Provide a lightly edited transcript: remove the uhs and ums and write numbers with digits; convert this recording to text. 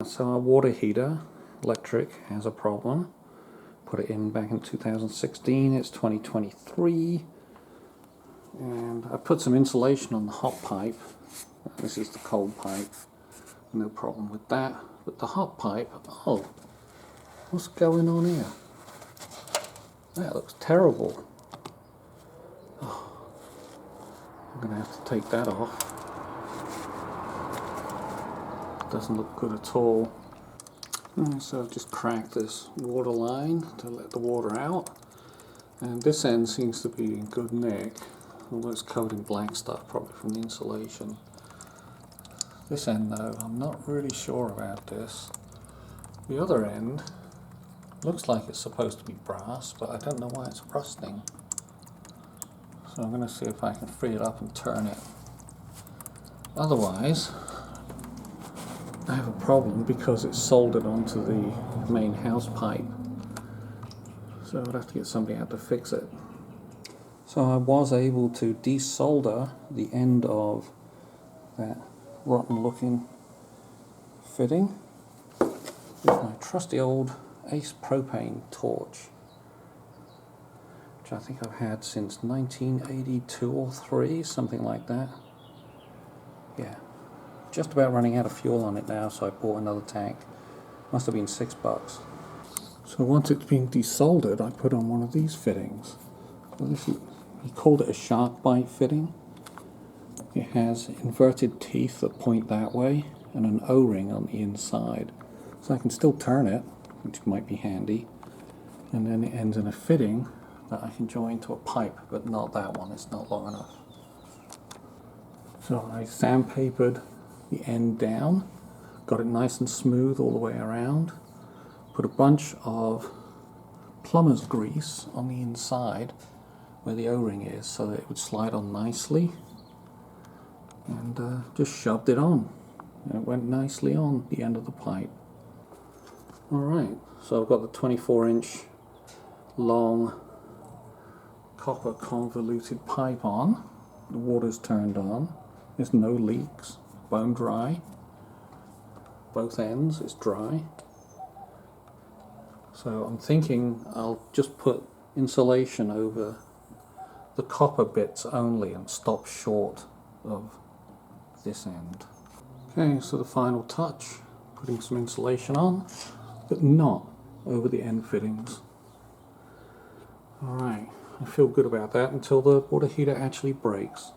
So our water heater, electric, has a problem. Put it in back in 2016, it's 2023. And I put some insulation on the hot pipe. This is the cold pipe. No problem with that. But the hot pipe, oh, what's going on here? That looks terrible. Oh, I'm going to have to take that off. Doesn't look good at all. So I've just cracked this water line to let the water out. And this end seems to be in good nick. Although it's covered in black stuff, probably from the insulation. This end though, I'm not really sure about this. The other end looks like it's supposed to be brass, but I don't know why it's rusting. So I'm going to see if I can free it up and turn it. Otherwise, I have a problem because it's soldered onto the main house pipe. So I'd have to get somebody out to fix it. So I was able to desolder the end of that rotten looking fitting with my trusty old Ace propane torch, which I think I've had since 1982 or 3, something like that. Yeah, just about running out of fuel on it now, so I bought another tank. Must have been $6. So once it's been desoldered, I put on one of these fittings. So this is, he called it a shark bite fitting. It has inverted teeth that point that way and an O-ring on the inside. So I can still turn it, which might be handy. And then it ends in a fitting that I can join to a pipe, but not that one, it's not long enough. So I sandpapered the end down, got it nice and smooth all the way around, put a bunch of Plumbers grease on the inside where the O-ring is so that it would slide on nicely, and just shoved it on, and it went nicely on the end of the pipe. Alright, so I've got the 24-inch long copper convoluted pipe on, the water's turned on, there's no leaks, bone dry, both ends is dry. So I'm thinking I'll just put insulation over the copper bits only and stop short of this end. Okay, so the final touch, putting some insulation on, but not over the end fittings. Alright, I feel good about that until the water heater actually breaks.